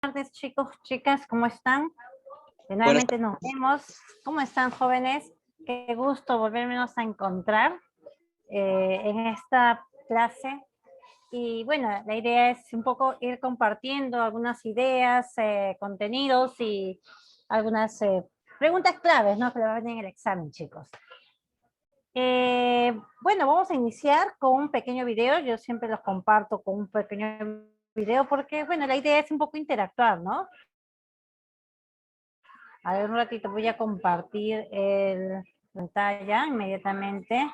Tardes, chicos, chicas, ¿cómo están? Buenas Nuevamente nos vemos. ¿Cómo están, jóvenes? Qué gusto volvernos a encontrar en esta clase. Y bueno, la idea es un poco ir compartiendo algunas ideas, contenidos y algunas preguntas claves, ¿no? Que le van en el examen, chicos. Bueno, vamos a iniciar con un pequeño video. Yo siempre los comparto con un pequeño video porque, bueno, la idea es un poco interactuar, ¿no? A ver, un ratito voy a compartir el pantalla inmediatamente.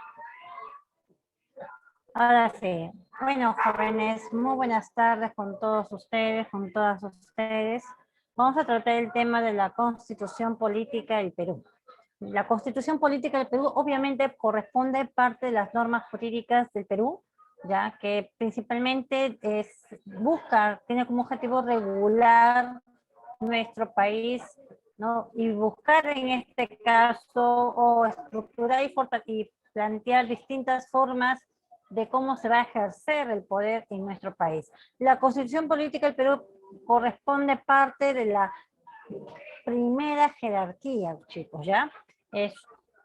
Ahora sí. Bueno, jóvenes, muy buenas tardes con todos ustedes, con todas ustedes. Vamos a tratar el tema de la Constitución Política del Perú. La Constitución Política del Perú obviamente corresponde parte de las normas jurídicas del Perú, ya que principalmente tiene como objetivo regular nuestro país, ¿no? Y buscar en este caso o estructurar y plantear distintas formas de cómo se va a ejercer el poder en nuestro país. La Constitución Política del Perú corresponde parte de la primera jerarquía, chicos, ¿ya? Es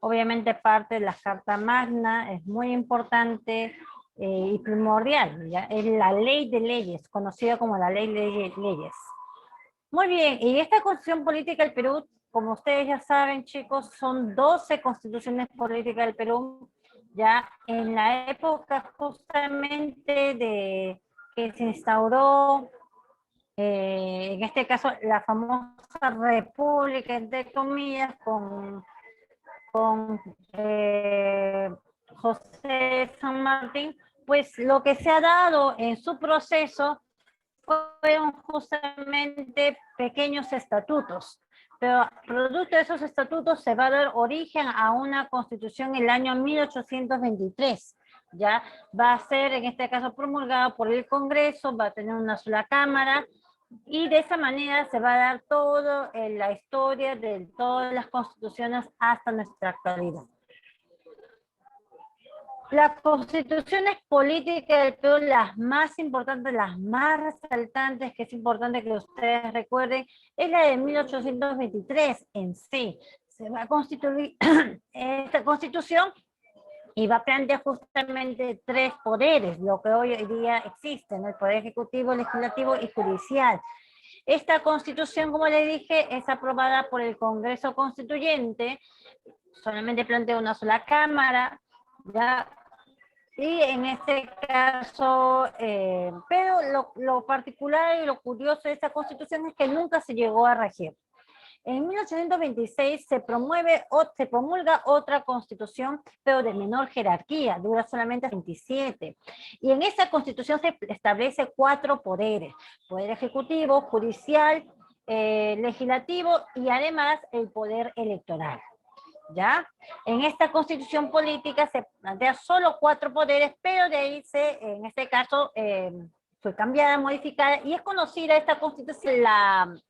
obviamente parte de la Carta Magna, es muy importante y primordial, ¿ya? Es la ley de leyes, conocida como la ley de leyes. Muy bien, y esta Constitución Política del Perú, como ustedes ya saben, chicos, son 12 constituciones políticas del Perú, ya en la época justamente de que se instauró, en este caso, la famosa república, entre comillas, con José San Martín, pues lo que se ha dado en su proceso fueron justamente pequeños estatutos, pero producto de esos estatutos se va a dar origen a una constitución en el año 1823, ya va a ser en este caso promulgada por el Congreso, va a tener una sola cámara, y de esa manera se va a dar toda la historia de todas las constituciones hasta nuestra actualidad. Las constituciones políticas del Perú, las más importantes, las más resaltantes, que es importante que ustedes recuerden, es la de 1823 en sí. Se va a constituir esta constitución y va a plantear justamente tres poderes, lo que hoy día existe, ¿no? El poder ejecutivo, legislativo y judicial. Esta constitución, como les dije, es aprobada por el Congreso Constituyente, solamente plantea una sola cámara, ¿ya? Y en este caso, pero lo particular y lo curioso de esta constitución es que nunca se llegó a regir. En 1826 se promulga otra constitución, pero de menor jerarquía, dura solamente 27. Y en esa constitución se establece 4 poderes: poder ejecutivo, judicial, legislativo y además el poder electoral. ¿Ya? En esta constitución política se plantea solo 4 poderes, pero de ahí en este caso, fue cambiada, modificada, y es conocida esta constitución,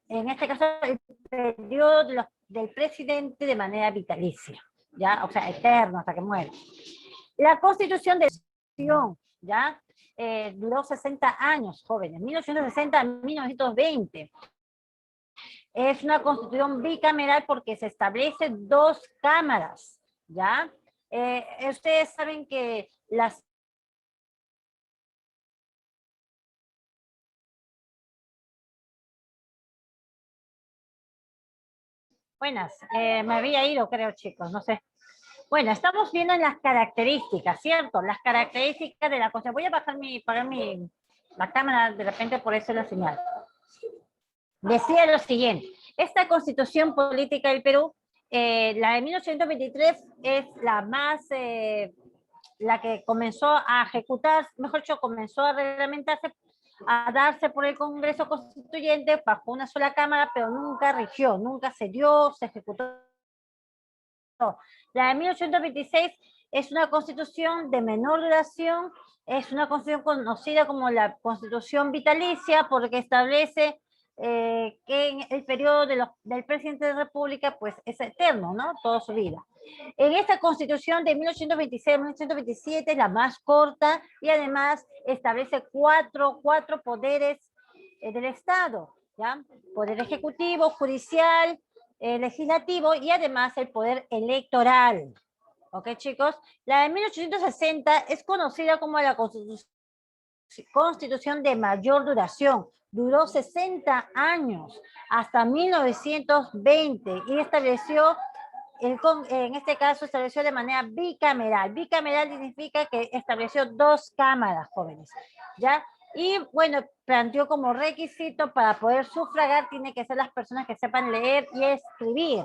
en este caso, el periodo del presidente de manera vitalicia, ¿ya? O sea, eterno hasta que muere. La constitución de ¿ya? Duró 60 años, jóvenes, 1860 a 1920. Es una constitución bicameral porque se establecen 2 cámaras, ¿ya? Ustedes saben que las... Buenas, me había ido, creo, chicos, no sé. Bueno, estamos viendo las características, ¿cierto? Las características de la cosa. Voy a bajar la cámara de repente, por eso la señal. Decía lo siguiente: esta constitución política del Perú, la de 1823, es la más, la que comenzó a ejecutar, mejor dicho, comenzó a reglamentarse, a darse por el Congreso Constituyente bajo una sola cámara, pero nunca rigió, nunca se dio, se ejecutó. La de 1826 es una constitución de menor duración, es una constitución conocida como la constitución vitalicia porque establece que en el periodo del presidente de la República pues es eterno, ¿no? Toda su vida. En esta constitución de 1826 a 1827 es la más corta y además establece cuatro poderes del Estado. ¿ya? Poder ejecutivo, judicial, legislativo y además el poder electoral. ¿Ok, chicos? La de 1860 es conocida como la Constitución de mayor duración. Duró 60 años, hasta 1920, y estableció, en este caso, estableció de manera bicameral. Bicameral significa que estableció 2 cámaras, jóvenes, ¿ya? Y bueno, planteó como requisito para poder sufragar, tiene que ser las personas que sepan leer y escribir.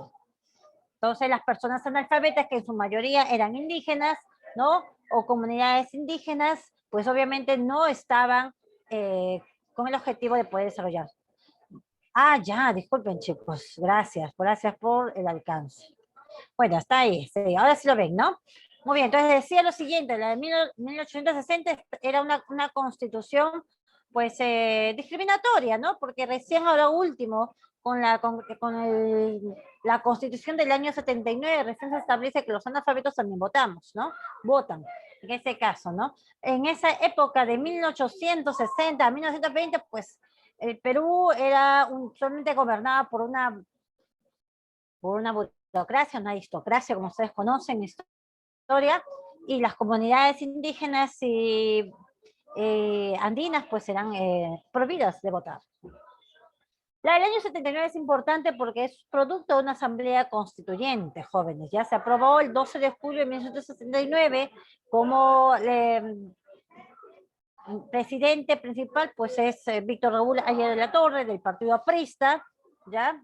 Entonces, las personas analfabetas, que en su mayoría eran indígenas, ¿no? O comunidades indígenas, pues obviamente no estaban con el objetivo de poder desarrollar. Ah, ya, disculpen, chicos. Gracias por el alcance. Bueno, está ahí, sí, ahora sí lo ven, ¿no? Muy bien, entonces decía lo siguiente, la de 1860 era una constitución, pues, discriminatoria, ¿no? Porque recién ahora último, la constitución del año 79, recién se establece que los analfabetos también votamos, ¿no? Votan, en ese caso, ¿no? En esa época de 1860 a 1920, pues, el Perú era solamente gobernada por una burocracia, una aristocracia, como ustedes conocen, historia, y las comunidades indígenas y andinas pues eran prohibidas de votar. La del año 79 es importante porque es producto de una asamblea constituyente, jóvenes. Ya se aprobó el 12 de julio de 1969 como presidente principal, pues es Víctor Raúl Aya de la Torre, del partido aprista, ¿ya?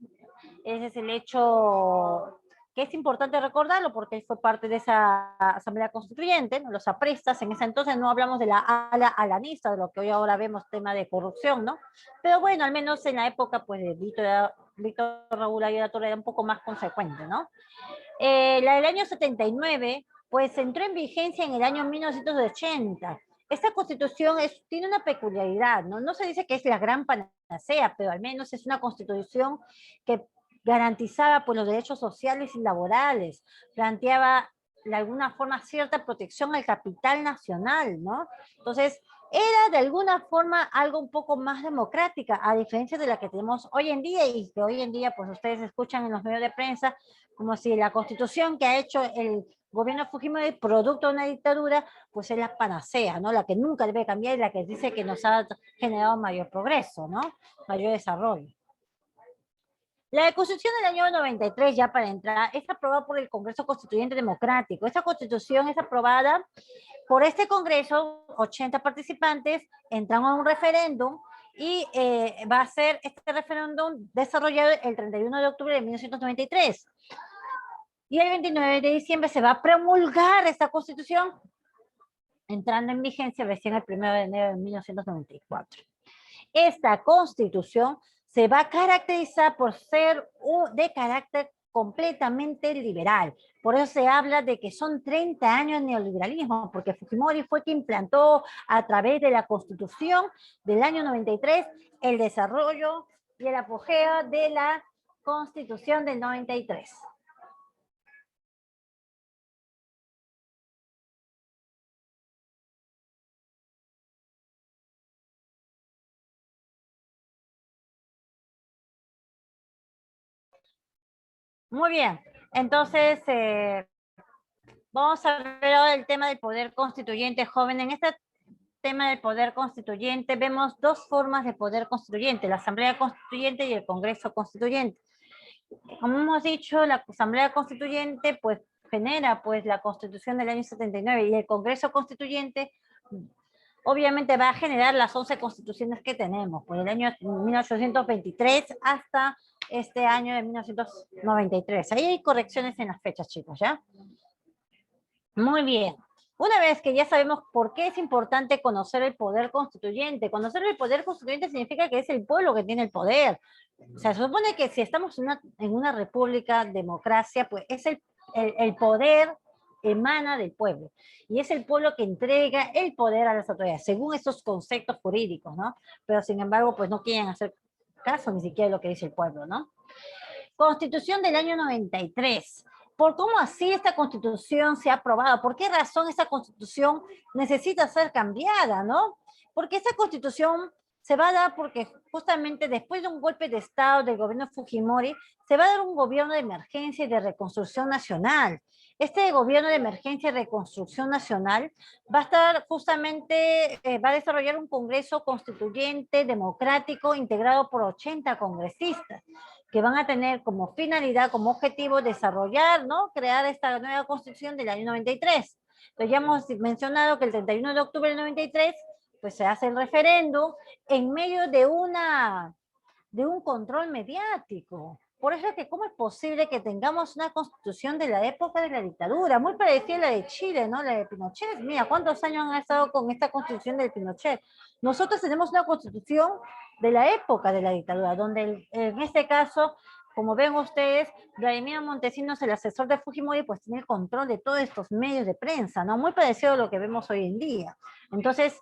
Ese es el hecho que es importante recordarlo porque él fue parte de esa asamblea constituyente, ¿no? Los apristas, en ese entonces no hablamos de la ala alanista, de lo que hoy ahora vemos tema de corrupción, ¿no? Pero bueno, al menos en la época, pues, de Víctor Raúl Aya de la Torre era un poco más consecuente, ¿no? La del año 79, pues entró en vigencia en el año 1980. Esta constitución tiene una peculiaridad, ¿no? No se dice que es la gran panacea, pero al menos es una constitución que garantizaba pues, los derechos sociales y laborales, planteaba de alguna forma cierta protección al capital nacional, ¿no? Entonces, era de alguna forma algo un poco más democrática, a diferencia de la que tenemos hoy en día y que hoy en día pues ustedes escuchan en los medios de prensa como si la constitución que ha hecho el gobierno Fujimori, producto de una dictadura, pues es la panacea, ¿no? La que nunca debe cambiar y la que dice que nos ha generado mayor progreso, ¿no? Mayor desarrollo. La Constitución del año 93, ya para entrar, es aprobada por el Congreso Constituyente Democrático. Esta Constitución es aprobada por este Congreso, 80 participantes, entran a un referéndum y va a ser este referéndum desarrollado el 31 de octubre de 1993. Y el 29 de diciembre se va a promulgar esta Constitución, entrando en vigencia recién el 1 de enero de 1994. Esta Constitución se va a caracterizar por ser de carácter completamente liberal. Por eso se habla de que son 30 años de neoliberalismo, porque Fujimori fue quien implantó a través de la Constitución del año 93 el desarrollo y el apogeo de la Constitución del 93. Muy bien, entonces vamos a ver ahora el tema del poder constituyente, joven. En este tema del poder constituyente vemos 2 formas de poder constituyente, la Asamblea Constituyente y el Congreso Constituyente. Como hemos dicho, la Asamblea Constituyente pues genera pues la Constitución del año 79 y el Congreso Constituyente obviamente va a generar las 11 constituciones que tenemos, por el año 1823 hasta este año de 1993. Ahí hay correcciones en las fechas, chicos, ¿ya? Muy bien. Una vez que ya sabemos por qué es importante conocer el poder constituyente, conocer el poder constituyente significa que es el pueblo que tiene el poder. O sea, se supone que si estamos en una república, democracia, pues es el poder emana del pueblo. Y es el pueblo que entrega el poder a las autoridades, según estos conceptos jurídicos, ¿no? Pero sin embargo, pues no quieren hacer caso ni siquiera de lo que dice el pueblo, ¿no? Constitución del año 93. ¿Por cómo así esta constitución se ha aprobado? ¿Por qué razón esta constitución necesita ser cambiada, no? Porque esta constitución se va a dar porque justamente después de un golpe de Estado del gobierno Fujimori, se va a dar un gobierno de emergencia y de reconstrucción nacional. Este gobierno de emergencia y reconstrucción nacional va a estar justamente, va a desarrollar un congreso constituyente, democrático, integrado por 80 congresistas, que van a tener como finalidad, como objetivo, desarrollar, ¿no? Crear esta nueva constitución del año 93. Entonces ya hemos mencionado que el 31 de octubre del 93 pues se hace el referéndum en medio de un control mediático. Por eso es que cómo es posible que tengamos una constitución de la época de la dictadura, muy parecida a la de Chile, ¿no? La de Pinochet. Mira, ¿cuántos años han estado con esta constitución del Pinochet? Nosotros tenemos una constitución de la época de la dictadura, donde en este caso, como ven ustedes, Vladimir Montesinos, el asesor de Fujimori, pues tiene el control de todos estos medios de prensa, ¿no? Muy parecido a lo que vemos hoy en día. Entonces,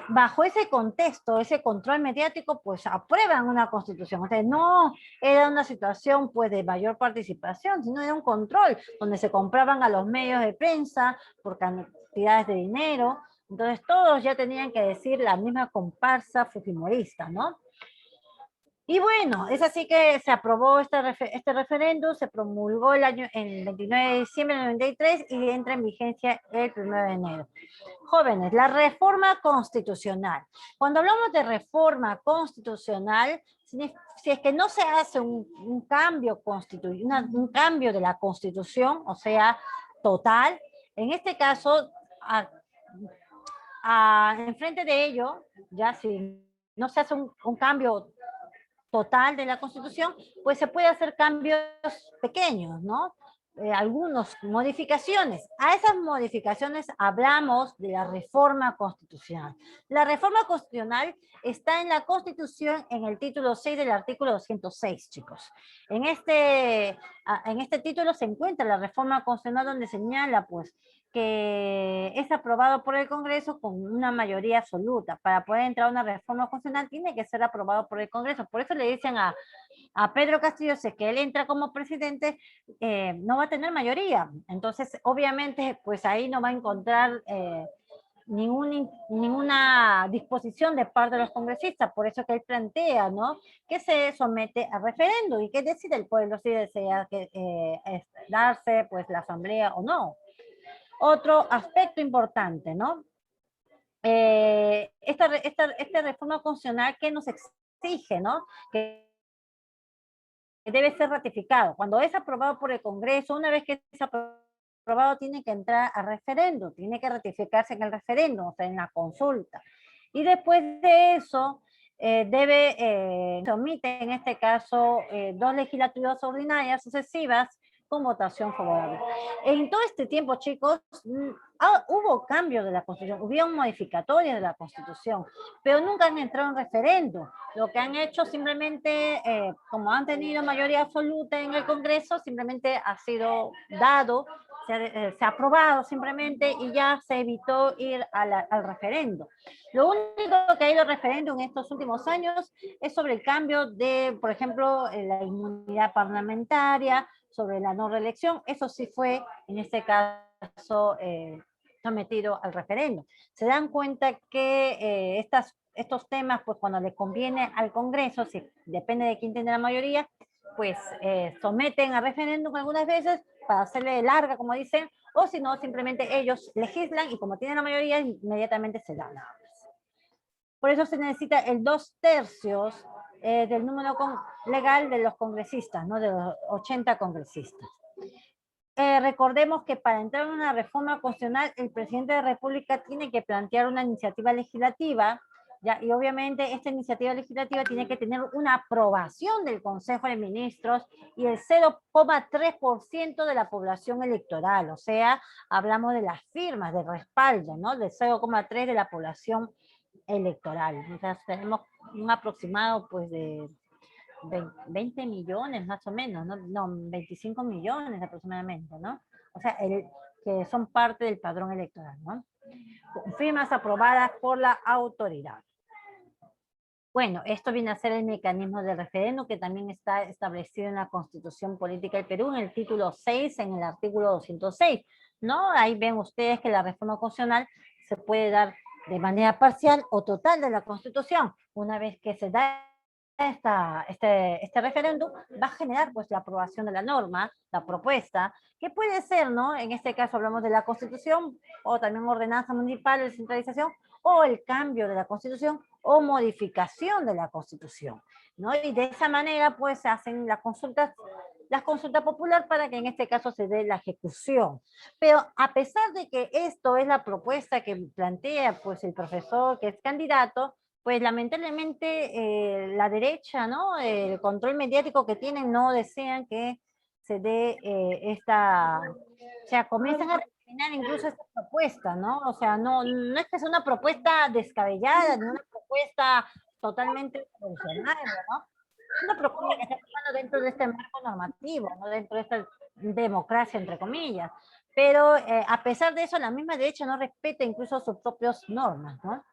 bajo ese contexto, ese control mediático, pues aprueban una constitución. O sea, no era una situación pues de mayor participación, sino era un control donde se compraban a los medios de prensa por cantidades de dinero. Entonces todos ya tenían que decir la misma comparsa fujimorista, ¿no? Y bueno, es así que se aprobó este referéndum, se promulgó el 29 de diciembre del 93 y entra en vigencia el 1 de enero. Jóvenes, la reforma constitucional. Cuando hablamos de reforma constitucional, si es que no se hace un cambio un cambio de la Constitución, o sea, total, en este caso, enfrente de ello, ya si no se hace un cambio total de la Constitución, pues se puede hacer cambios pequeños, ¿no? Algunas modificaciones. A esas modificaciones hablamos de la reforma constitucional. La reforma constitucional está en la Constitución en el título 6 del artículo 206, chicos. En este título se encuentra la reforma constitucional donde señala, pues, que es aprobado por el Congreso con una mayoría absoluta. Para poder entrar a una reforma constitucional tiene que ser aprobado por el Congreso. Por eso le dicen a Pedro Castillo, si es que él entra como presidente, no va a tener mayoría. Entonces, obviamente, pues ahí no va a encontrar ninguna disposición de parte de los congresistas. Por eso que él plantea, ¿no? Que se somete a referéndum y que decide el pueblo si desea darse, pues, la asamblea o no. Otro aspecto importante, ¿no? Esta reforma constitucional que nos exige, ¿no? Que debe ser ratificado. Cuando es aprobado por el Congreso, una vez que es aprobado, tiene que entrar a referéndum, tiene que ratificarse en el referéndum, o sea, en la consulta. Y después de eso, se omite en este caso 2 legislaturas ordinarias sucesivas con votación favorable. En todo este tiempo, chicos, hubo cambios de la Constitución, hubieron modificatorias de la Constitución, pero nunca han entrado en referéndum. Lo que han hecho simplemente, como han tenido mayoría absoluta en el Congreso, simplemente ha sido dado, se ha aprobado simplemente y ya se evitó ir al referéndum. Lo único que ha ido al referéndum en estos últimos años es sobre el cambio de, por ejemplo, la inmunidad parlamentaria, sobre la no reelección. Eso sí fue, en este caso, sometido al referéndum. Se dan cuenta que estos temas, pues cuando le conviene al Congreso, si depende de quién tiene la mayoría, pues someten a referéndum algunas veces para hacerle larga, como dicen, o si no, simplemente ellos legislan y como tienen la mayoría, inmediatamente se dan. Por eso se necesita el 2/3 del número legal de los congresistas, ¿no? De los 80 congresistas. Recordemos que para entrar en una reforma constitucional, el presidente de la República tiene que plantear una iniciativa legislativa, ¿ya? Y obviamente esta iniciativa legislativa tiene que tener una aprobación del Consejo de Ministros y el 0,3% de la población electoral, o sea, hablamos de las firmas de respaldo, ¿no? Del 0,3% de la población electoral. Entonces tenemos un aproximado pues de 20 millones más o menos, no, 25 millones aproximadamente, ¿no? O sea, que son parte del padrón electoral, ¿no? Firmas aprobadas por la autoridad. Bueno, esto viene a ser el mecanismo de referéndum que también está establecido en la Constitución Política del Perú, en el título 6, en el artículo 206, ¿no? Ahí ven ustedes que la reforma constitucional se puede dar de manera parcial o total de la Constitución. Una vez que se da este referéndum, va a generar pues la aprobación de la norma, la propuesta, que puede ser, ¿no? En este caso hablamos de la Constitución o también ordenanza municipal, descentralización, o el cambio de la Constitución o modificación de la Constitución, ¿no? Y de esa manera pues se hacen las consultas popular para que en este caso se dé la ejecución. Pero a pesar de que esto es la propuesta que plantea pues el profesor que es candidato, pues lamentablemente la derecha, ¿no? El control mediático que tienen no desean que se dé o sea, comienzan a recriminar incluso esta propuesta, ¿no? O sea, no es que sea una propuesta descabellada, ni una propuesta totalmente revolucionaria, ¿no? Es una propuesta que está tomando dentro de este marco normativo, ¿no? Dentro de esta democracia, entre comillas. Pero a pesar de eso, la misma derecha no respeta incluso sus propias normas, ¿no?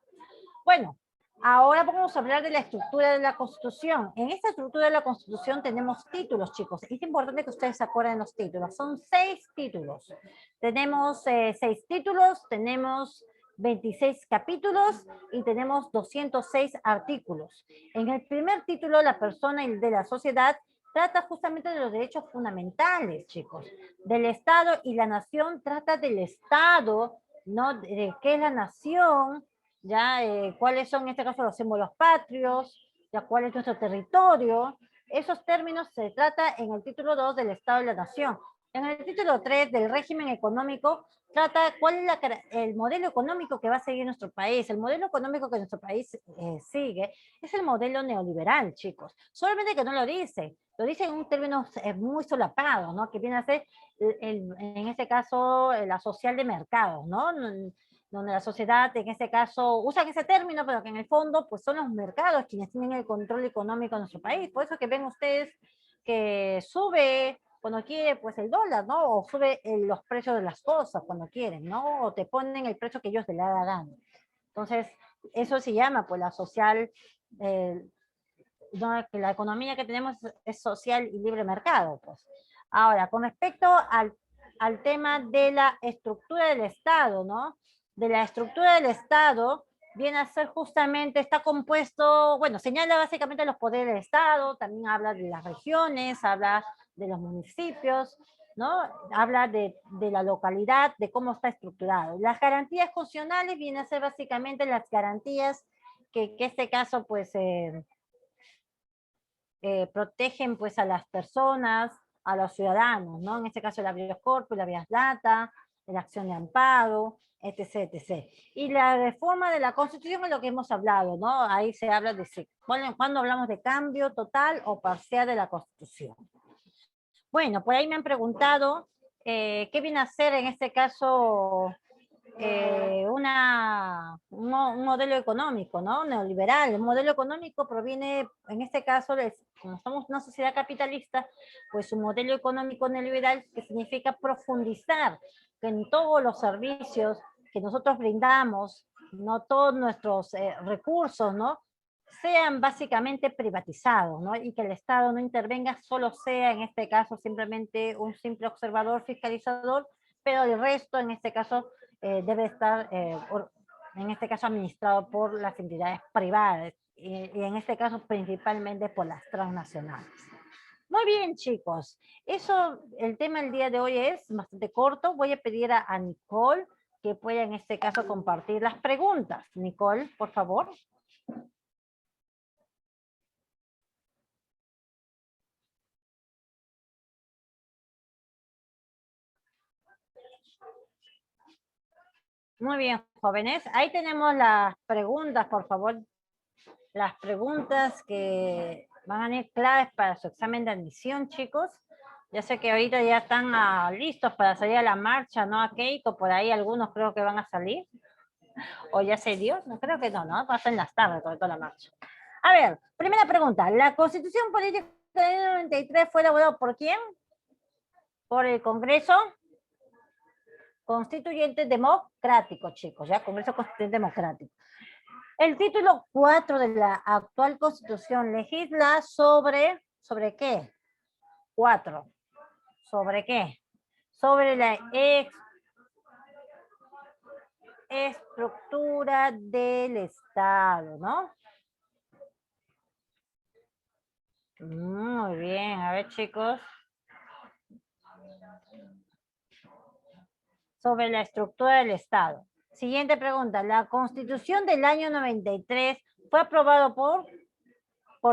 Bueno, ahora vamos a hablar de la estructura de la Constitución. En esta estructura de la Constitución tenemos títulos, chicos. Es importante que ustedes se acuerden los títulos. Son 6 títulos. Tenemos 6 títulos, tenemos 26 capítulos y tenemos 206 artículos. En el primer título, la persona y de la sociedad trata justamente de los derechos fundamentales, chicos. Del Estado y la nación trata del Estado, ¿no? De qué es la nación, ya cuáles son en este caso los símbolos patrios, ya cuál es nuestro territorio. Esos términos se trata en el título 2 del Estado y la Nación. En el título 3 del régimen económico trata cuál es el modelo económico que va a seguir nuestro país. El modelo económico que nuestro país sigue es el modelo neoliberal, chicos. Solamente que no lo dice en un término muy solapado, ¿no? Que viene a ser, en este caso, la social de mercado, ¿no? Donde la sociedad, en este caso, usan ese término, pero que en el fondo, pues son los mercados quienes tienen el control económico de nuestro país. Por eso que ven ustedes que sube cuando quiere, pues el dólar, ¿no? O sube los precios de las cosas cuando quieren, ¿no? O te ponen el precio que ellos les da la gana. Entonces, eso se llama, pues, la social, no, que la economía que tenemos es social y libre mercado, pues. Ahora, con respecto al tema de la estructura del Estado, ¿no? De la estructura del Estado viene a ser justamente, está compuesto, bueno, señala básicamente los poderes del Estado, también habla de las regiones, habla de los municipios, ¿no? Habla de la localidad, de cómo está estructurado. Las garantías constitucionales vienen a ser básicamente las garantías que en este caso, pues, protegen pues a las personas, a los ciudadanos, ¿no? En este caso el habeas corpus, el habeas data, la acción de amparo, etc, etc. Y la reforma de la Constitución es lo que hemos hablado, ¿no? Ahí se habla de cuando hablamos de cambio total o parcial de la Constitución. Bueno, por ahí me han preguntado qué viene a hacer en este caso un modelo económico, ¿no? Neoliberal. El modelo económico proviene, en este caso, como somos una sociedad capitalista, pues un modelo económico neoliberal que significa profundizar en todos los servicios que nosotros brindamos, no todos nuestros recursos, ¿no? Sean básicamente privatizados, ¿no? Y que el Estado no intervenga, solo sea en este caso simplemente un simple observador, fiscalizador, pero el resto, en este caso, debe estar, en este caso, administrado por las entidades privadas y en este caso principalmente por las transnacionales. Muy bien, chicos. Eso, el tema del día de hoy es bastante corto. Voy a pedir a Nicole que pueda en este caso compartir las preguntas. Nicole, por favor. Muy bien, jóvenes. Ahí tenemos las preguntas, por favor. Las preguntas que van a ir claves para su examen de admisión, chicos. Ya sé que ahorita ya están listos para salir a la marcha, ¿no? A Keiko, por ahí algunos creo que van a salir. O ya se dio, no creo que no, ¿no? Pasan las tardes con toda la marcha. A ver, primera pregunta. ¿La Constitución Política del 93 fue elaborada por quién? ¿Por el Congreso Constituyente Democrático, chicos? ¿Ya? Congreso Constituyente Democrático. El título 4 de la actual Constitución legisla ¿sobre qué? 4. ¿Sobre qué? Sobre la estructura del Estado, ¿no? Muy bien, a ver chicos. Sobre la estructura del Estado. Siguiente pregunta. La Constitución del año 93 fue aprobado por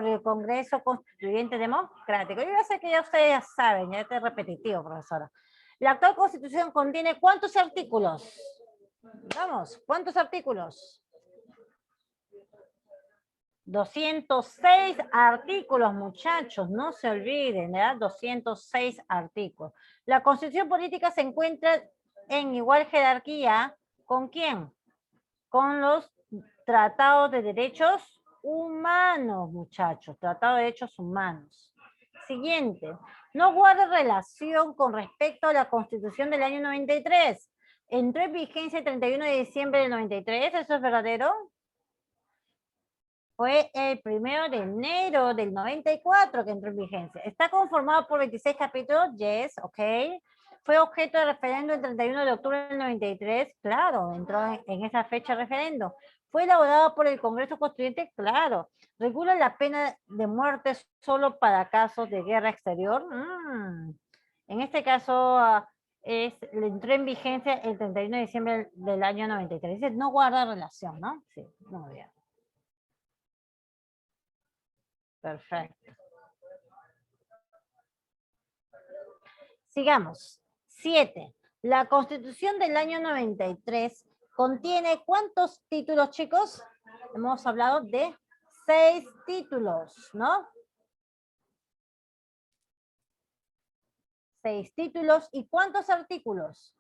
el Congreso Constituyente Democrático. Yo ya sé que ya ustedes ya saben, ya es repetitivo, profesora. La actual Constitución contiene ¿cuántos artículos? Vamos, ¿cuántos artículos? 206 artículos, muchachos, no se olviden, ¿verdad? 206 artículos. La Constitución política se encuentra en igual jerarquía, ¿con quién? Con los tratados de derechos humanos, muchachos, tratados de derechos humanos. Siguiente, no guarda relación con respecto a la Constitución del año 93. Entró en vigencia el 31 de diciembre del 93, ¿eso es verdadero? Fue el 1 de enero del 94 que entró en vigencia. ¿Está conformado por 26 capítulos? Yes, ok. ¿Fue objeto de referendo el 31 de octubre del 93? Claro, entró en esa fecha referendo. ¿Fue elaborado por el Congreso Constituyente? Claro. ¿Regula la pena de muerte solo para casos de guerra exterior? En este caso, entró en vigencia el 31 de diciembre del año 93. Dice, no guarda relación, ¿no? Sí, muy bien. Perfecto. Sigamos. 7. La Constitución del año 93 contiene ¿cuántos títulos, chicos? Hemos hablado de 6 títulos, ¿no? 6 títulos. ¿Y cuántos artículos?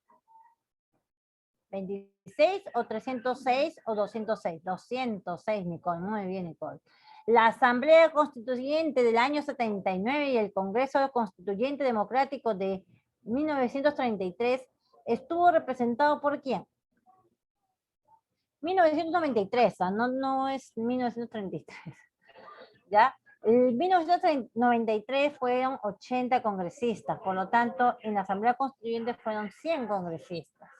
26 o 306 o 206. 206, Nicole. Muy bien, Nicole. La Asamblea Constituyente del año 79 y el Congreso Constituyente Democrático de 1933 estuvo representado por ¿quién? 1993, no es 1933. ¿Ya? En 1993 fueron 80 congresistas, por lo tanto, en la Asamblea Constituyente fueron 100 congresistas.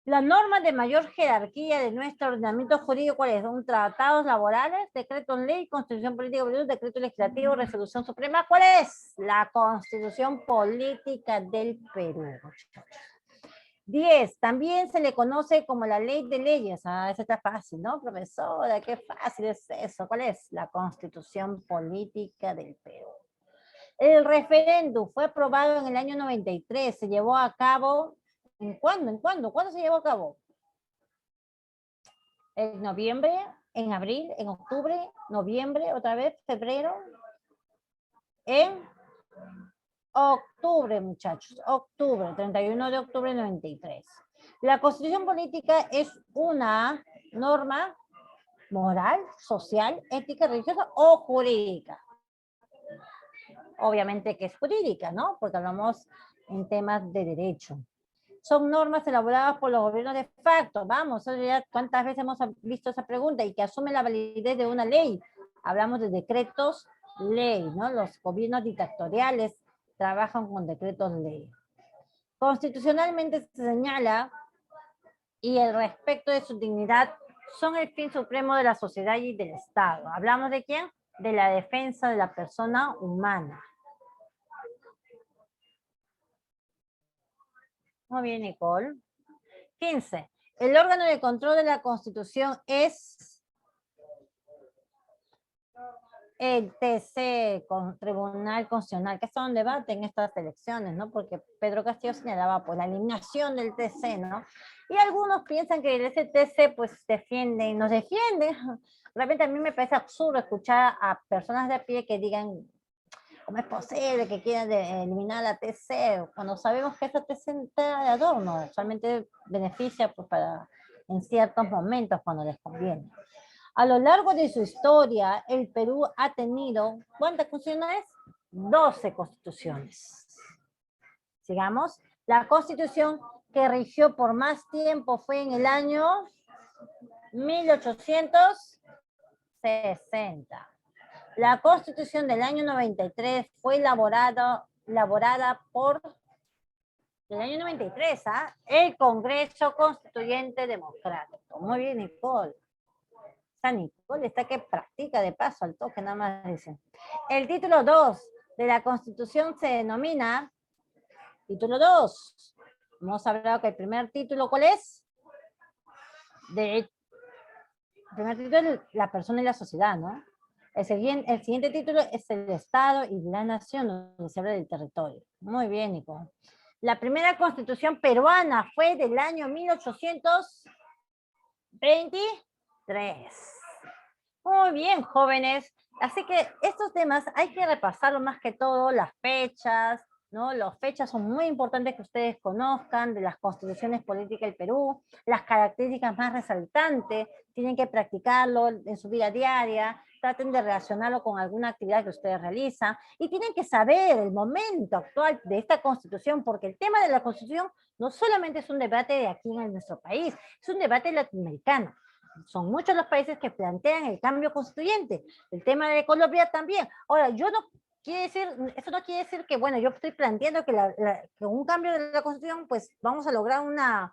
La norma de mayor jerarquía de nuestro ordenamiento jurídico, ¿cuál es? Son tratados laborales, decreto en ley, constitución política, decreto legislativo, resolución suprema. ¿Cuál es? La Constitución Política del Perú. 10. También se le conoce como la ley de leyes. Ah, eso está fácil, ¿no, profesora? Qué fácil es eso. ¿Cuál es? La Constitución Política del Perú. El referéndum fue aprobado en el año 93. Se llevó a cabo... ¿En cuándo? ¿En cuándo? ¿Cuándo se llevó a cabo? ¿En noviembre? ¿En abril? ¿En octubre? ¿Noviembre? ¿Otra vez? ¿Febrero? En octubre, muchachos. Octubre, 31 de octubre del 93. La Constitución Política es una norma moral, social, ética, religiosa o jurídica. Obviamente que es jurídica, ¿no? Porque hablamos en temas de derecho. Son normas elaboradas por los gobiernos de facto. Vamos, ¿cuántas veces hemos visto esa pregunta? Y que asume la validez de una ley. Hablamos de decretos ley, ¿no? Los gobiernos dictatoriales trabajan con decretos ley. Constitucionalmente se señala y el respeto de su dignidad son el fin supremo de la sociedad y del Estado. ¿Hablamos de quién? De la defensa de la persona humana. Muy bien, Nicole. 15. El órgano de control de la Constitución es el TC, con Tribunal Constitucional, que es donde debaten estas elecciones, ¿no? Porque Pedro Castillo señalaba pues la eliminación del TC, ¿no? Y algunos piensan que ese TC pues nos defiende. Realmente a mí me parece absurdo escuchar a personas de a pie que digan ¿cómo es posible que quieran eliminar la TC? Cuando sabemos que esta TC está de adorno, solamente beneficia pues, en ciertos momentos cuando les conviene. A lo largo de su historia, el Perú ha tenido, ¿cuántas constituciones? 12 constituciones. Sigamos. La constitución que rigió por más tiempo fue en el año 1860. La Constitución del año 93 fue elaborada por El año 93, ¿ah? El Congreso Constituyente Democrático. Muy bien, Nicole. Esa Nicole está que practica de paso al toque, nada más dice. El título 2 de la Constitución se denomina título 2. Hemos hablado que el primer título, ¿cuál es? El primer título es la persona y la sociedad, ¿no? El siguiente título es el Estado y la Nación, donde se habla del territorio. Muy bien, Nico. La primera constitución peruana fue del año 1823. Muy bien, jóvenes. Así que estos temas hay que repasarlo más que todo, las fechas, ¿no? Las fechas son muy importantes que ustedes conozcan de las constituciones políticas del Perú, las características más resaltantes, tienen que practicarlo en su vida diaria, traten de relacionarlo con alguna actividad que ustedes realizan y tienen que saber el momento actual de esta constitución, porque el tema de la constitución no solamente es un debate de aquí en nuestro país, es un debate latinoamericano. Son muchos los países que plantean el cambio constituyente. El tema de Colombia también. Ahora, eso no quiere decir que, bueno, yo estoy planteando que, que un cambio de la constitución, pues vamos a lograr una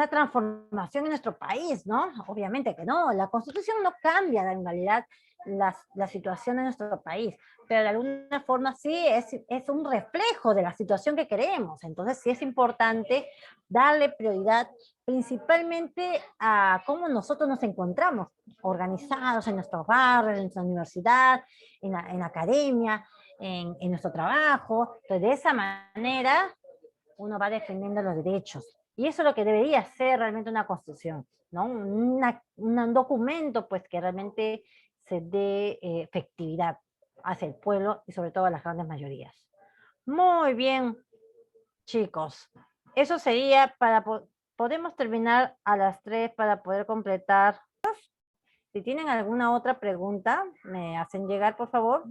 transformación en nuestro país, ¿no? Obviamente que no, la constitución no cambia en realidad la situación de nuestro país, pero de alguna forma sí es un reflejo de la situación que queremos, entonces sí es importante darle prioridad principalmente a cómo nosotros nos encontramos organizados en nuestros barrios, en nuestra universidad, en la academia, en nuestro trabajo, entonces de esa manera uno va defendiendo los derechos. Y eso es lo que debería ser realmente una constitución, ¿no? Un documento pues que realmente se dé efectividad hacia el pueblo y sobre todo a las grandes mayorías. Muy bien, chicos. Eso sería podemos terminar a las 3 para poder completar. Si tienen alguna otra pregunta, me hacen llegar, por favor.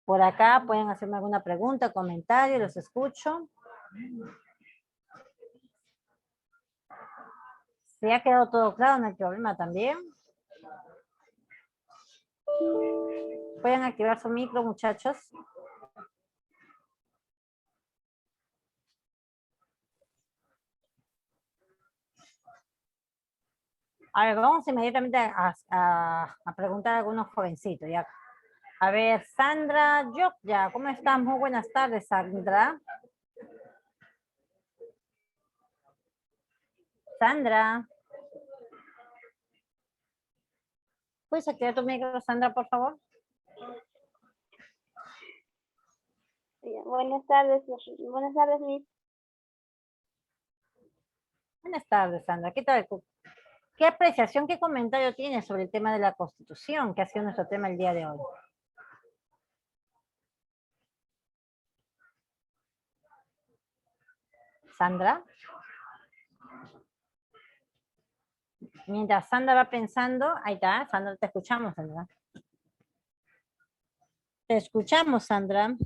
Por acá pueden hacerme alguna pregunta, comentario, los escucho. Si ha quedado todo claro, no hay problema también. Pueden activar su micro, muchachos. A ver, vamos inmediatamente a preguntar a algunos jovencitos. Ya. A ver, Sandra ya, ¿cómo estás? Muy buenas tardes, Sandra. Sandra. ¿Puedes activar tu micro, Sandra, por favor? Buenas tardes, Miss. Buenas tardes, Sandra. ¿Qué tal? ¿Qué apreciación, qué comentario tienes sobre el tema de la Constitución, que ha sido nuestro tema el día de hoy? Sandra. Mientras Sandra va pensando, ahí está, Sandra, te escuchamos, Sandra. Te escuchamos, Sandra.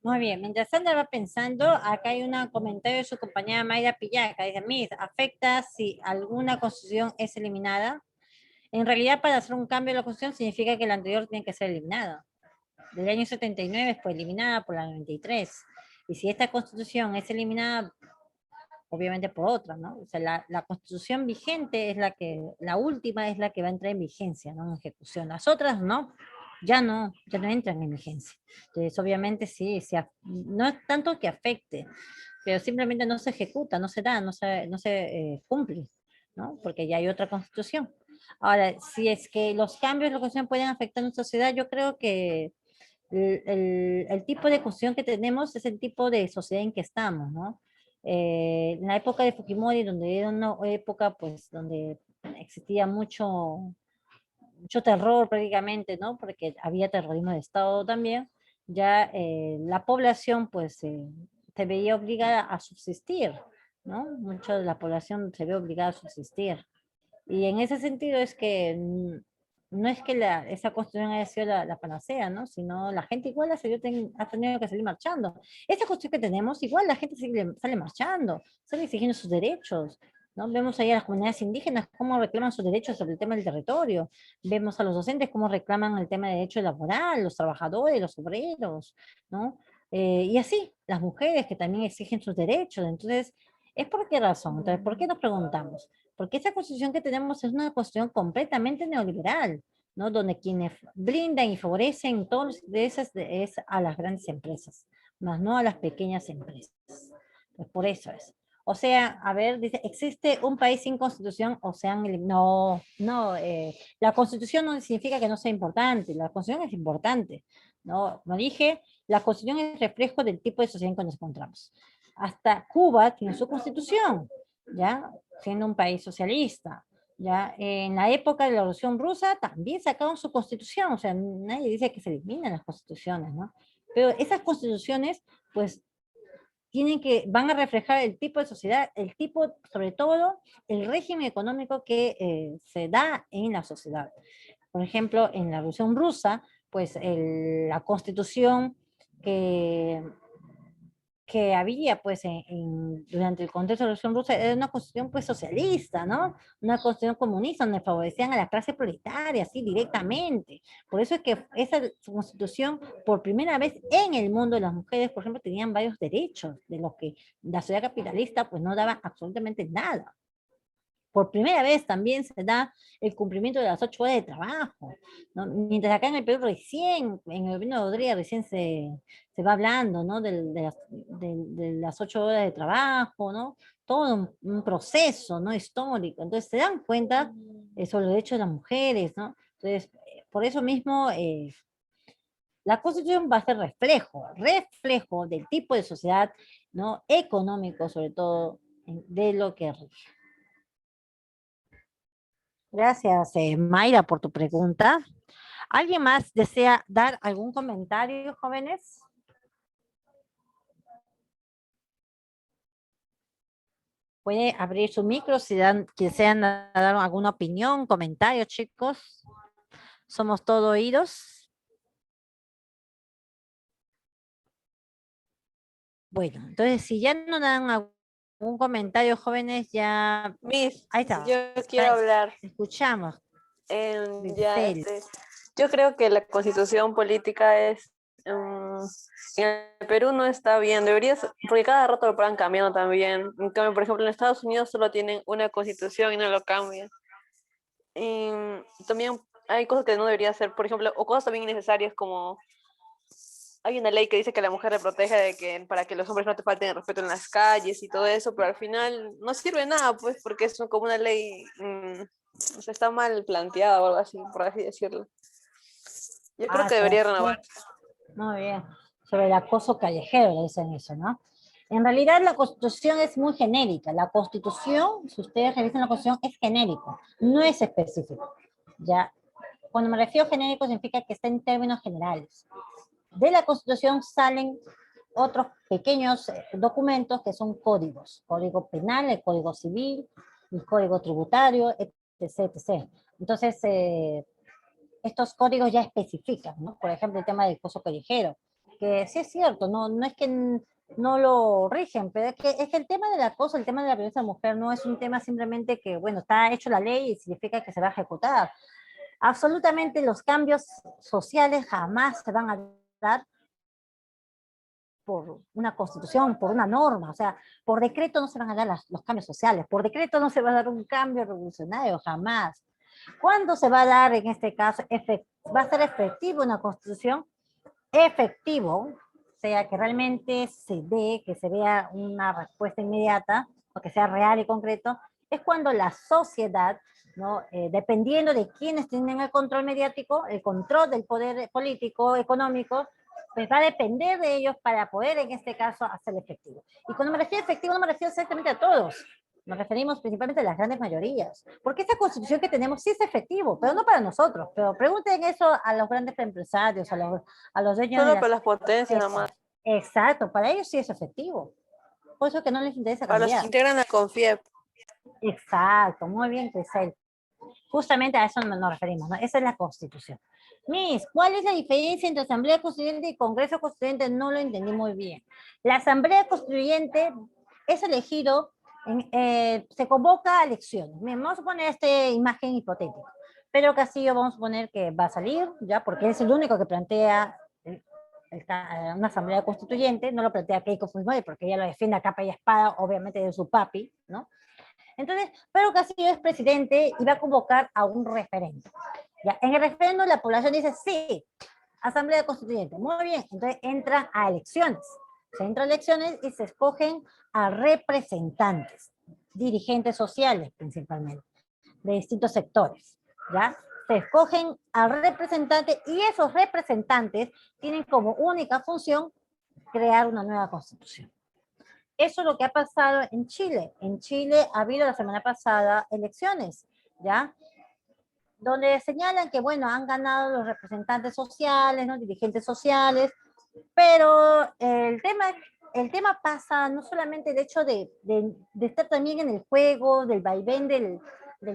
Muy bien, mientras Sandra va pensando, acá hay un comentario de su compañera Mayra Pillaca. Dice, Miss, ¿afecta si alguna constitución es eliminada? En realidad, para hacer un cambio de la constitución significa que la anterior tiene que ser eliminada. Del año 79 fue eliminada por la 93. Y si esta constitución es eliminada, obviamente por otra, ¿no? O sea, la constitución vigente es la última es la que va a entrar en vigencia, ¿no? En ejecución. Las otras no, ya no entran en vigencia. Entonces, obviamente sí, no es tanto que afecte, pero simplemente no se ejecuta, no se da, no se cumple, ¿no? Porque ya hay otra constitución. Ahora, si es que los cambios de la constitución pueden afectar a nuestra sociedad, yo creo que el tipo de constitución que tenemos es el tipo de sociedad en que estamos, ¿no? En la época de Fujimori, donde era una época, pues, donde existía mucho terror prácticamente, ¿no? Porque había terrorismo de Estado también, ya la población, pues, se veía obligada a subsistir, ¿no? Mucha de la población se ve obligada a subsistir. Y en ese sentido es que no es que esa constitución haya sido la panacea, ¿no? Sino la gente igual ha tenido que salir marchando. Esta constitución que tenemos, igual la gente sale marchando, sale exigiendo sus derechos. ¿no? Vemos ahí a las comunidades indígenas cómo reclaman sus derechos sobre el tema del territorio. Vemos a los docentes cómo reclaman el tema de derecho laboral, los trabajadores, los obreros, ¿no? Y así, las mujeres que también exigen sus derechos. Entonces, ¿es por qué razón? Entonces, ¿por qué nos preguntamos? Porque esa constitución que tenemos es una constitución completamente neoliberal, ¿no? Donde quienes brindan y favorecen todos los intereses es a las grandes empresas, más no a las pequeñas empresas. Pues por eso es. O sea, a ver, dice, ¿existe un país sin constitución o se han eliminado? No, no, la constitución no significa que no sea importante, la constitución es importante, ¿no? Como dije, la constitución es reflejo del tipo de sociedad en que nos encontramos. Hasta Cuba tiene su constitución, ¿ya? Siendo un país socialista, ¿ya? En la época de la Revolución Rusa también sacaron su constitución, o sea, nadie dice que se eliminen las constituciones, ¿no? Pero esas constituciones, pues, van a reflejar el tipo de sociedad, el tipo, sobre todo, el régimen económico que se da en la sociedad. Por ejemplo, en la Revolución Rusa, pues la constitución que, que había pues durante el contexto de la Revolución Rusa era una constitución pues socialista, ¿no? Una constitución comunista donde favorecían a la clase proletaria, así directamente. Por eso es que esa constitución, por primera vez en el mundo, las mujeres, por ejemplo, tenían varios derechos de los que la sociedad capitalista pues no daba absolutamente nada. Por primera vez también se da el cumplimiento de las 8 horas de trabajo, ¿no? Mientras acá en el Perú recién, en el gobierno de Rodríguez recién se va hablando, ¿no? De las 8 horas de trabajo, ¿no? Todo un proceso, ¿no? Histórico. Entonces se dan cuenta sobre los derechos de las mujeres, ¿no? Entonces, por eso mismo, la Constitución va a ser reflejo del tipo de sociedad, ¿no? Económico, sobre todo, de lo que rige. Gracias, Mayra, por tu pregunta. ¿Alguien más desea dar algún comentario, jóvenes? Puede abrir su micro si desean dar alguna opinión, comentario, chicos. Somos todo oídos. Bueno, entonces si ya no dan algún comentario, jóvenes, ya... Miss, Ahí está. yo quiero hablar. Escuchamos. Ya, yo creo que la constitución política en el Perú no está bien, porque cada rato lo van cambiando también. En cambio, por ejemplo, en Estados Unidos solo tienen una constitución y no lo cambian. Y también hay cosas que no debería ser, por ejemplo, o cosas también innecesarias como hay una ley que dice que la mujer le protege para que los hombres no te falten el respeto en las calles y todo eso, pero al final no sirve de nada, pues, porque es como una ley, o sea, está mal planteada o algo así, por así decirlo. Yo creo que debería renovar. Muy bien. Sobre el acoso callejero le dicen eso, ¿no? En realidad la Constitución es muy genérica. La Constitución, si ustedes revisan la Constitución, es genérico, no es específico. ¿Ya? Cuando me refiero a genérico significa que está en términos generales. De la Constitución salen otros pequeños documentos que son códigos. Código penal, el Código Civil, el Código Tributario, etc. etc. Entonces, estos códigos ya especifican, ¿no? Por ejemplo, el tema del acoso callejero, que sí es cierto, no es que no lo rigen, pero es que el tema del acoso, el tema de la violencia de la mujer no es un tema simplemente que, bueno, está hecho la ley y significa que se va a ejecutar. Absolutamente los cambios sociales jamás se van a dar por una constitución, por una norma, o sea, por decreto no se van a dar los cambios sociales, por decreto no se va a dar un cambio revolucionario, jamás. ¿Cuándo se va a dar en este caso? Va a ser efectivo una constitución, efectivo, o sea, que realmente se dé, que se vea una respuesta inmediata, o que sea real y concreto, es cuando la sociedad, ¿no? Dependiendo de quienes tienen el control mediático, el control del poder político, económico, pues va a depender de ellos para poder, en este caso, hacerlo efectivo. Y cuando me refiero a efectivo, no me refiero exactamente a todos, nos referimos principalmente a las grandes mayorías, porque esta constitución que tenemos sí es efectivo, pero no para nosotros. Pero pregunten eso a los grandes empresarios, a los dueños Solo de para las potencias nomás. Exacto, para ellos sí es efectivo. Por eso que no les interesa Para los cambiar. que integran la CONFIEP. Exacto, muy bien, Crisel. Justamente a eso nos referimos, ¿no? Esa es la Constitución. Miss, ¿cuál es la diferencia entre Asamblea Constituyente y Congreso Constituyente? No lo entendí muy bien. La Asamblea Constituyente es elegido Se convoca a elecciones. Bien, vamos a poner esta imagen hipotética. Pedro Castillo vamos a poner que va a salir, ya, porque es el único que plantea una asamblea constituyente, no lo plantea Keiko Fujimori porque ella lo defiende a capa y espada, obviamente de su papi, ¿no? Entonces, Pedro Castillo es presidente y va a convocar a un referendo. Ya, en el referendo la población dice sí, asamblea constituyente, muy bien, entonces entran a elecciones. Se entra a elecciones y se escogen a representantes, dirigentes sociales principalmente, de distintos sectores, ¿ya? Se escogen a representantes y esos representantes tienen como única función crear una nueva constitución. Eso es lo que ha pasado en Chile. En Chile ha habido la semana pasada elecciones, ¿ya? Donde señalan que, bueno, han ganado los representantes sociales, ¿no? Dirigentes sociales, pero el tema pasa no solamente el hecho de estar también en el juego, del vaivén del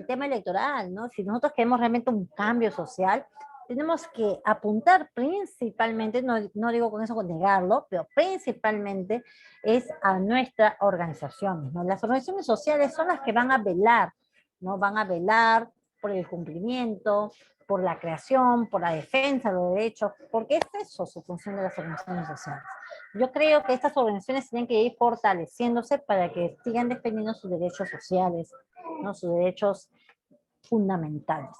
tema electoral, ¿no? Si nosotros queremos realmente un cambio social, tenemos que apuntar principalmente, no digo con eso con negarlo, pero principalmente es a nuestras organizaciones, ¿no? Las organizaciones sociales son las que van a velar, ¿no? Van a velar por el cumplimiento, por la creación, por la defensa de los derechos, porque es eso su función de las organizaciones sociales. Yo creo que estas organizaciones tienen que ir fortaleciéndose para que sigan defendiendo sus derechos sociales, ¿no? Sus derechos fundamentales.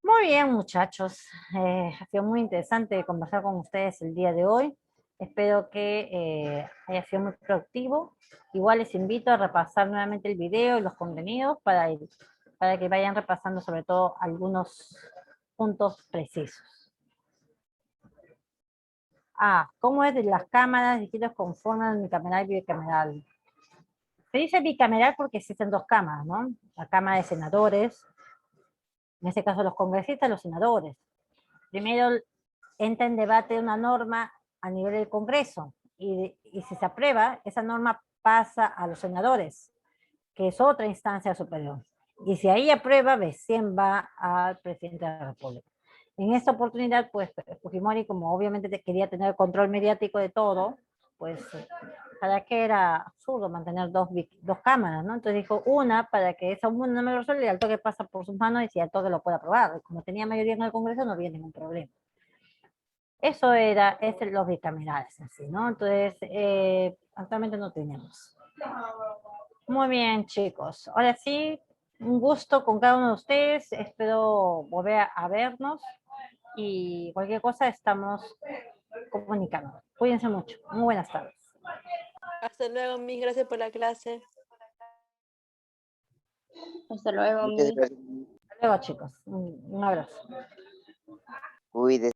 Muy bien, muchachos. Ha sido muy interesante conversar con ustedes el día de hoy. Espero que haya sido muy productivo. Igual les invito a repasar nuevamente el video y los contenidos para que vayan repasando sobre todo algunos puntos precisos. ¿Cómo es de las cámaras distintas conforman unicameral y bicameral? Se dice bicameral porque existen dos cámaras, ¿no? La Cámara de Senadores, en este caso los congresistas y los senadores. Primero entra en debate una norma a nivel del Congreso y si se aprueba, esa norma pasa a los senadores, que es otra instancia superior. Y si ahí aprueba, recién va al presidente de la República. En esta oportunidad, pues, Fujimori, como obviamente quería tener el control mediático de todo, pues, para que era absurdo mantener dos cámaras, ¿no? Entonces dijo una, para que esa una no me lo resuelva, y al toque pasa por sus manos, y si al toque lo puede aprobar. Como tenía mayoría en el Congreso, no había ningún problema. Eso es los bicamerales, así, ¿no? Entonces, actualmente no tenemos. Muy bien, chicos. Ahora sí, un gusto con cada uno de ustedes. Espero volver a vernos y cualquier cosa estamos comunicando. Cuídense mucho. Muy buenas tardes. Hasta luego, Miss. Gracias por la clase. Hasta luego, Muchas Miss. gracias. Hasta luego, chicos. Un abrazo. Cuídese.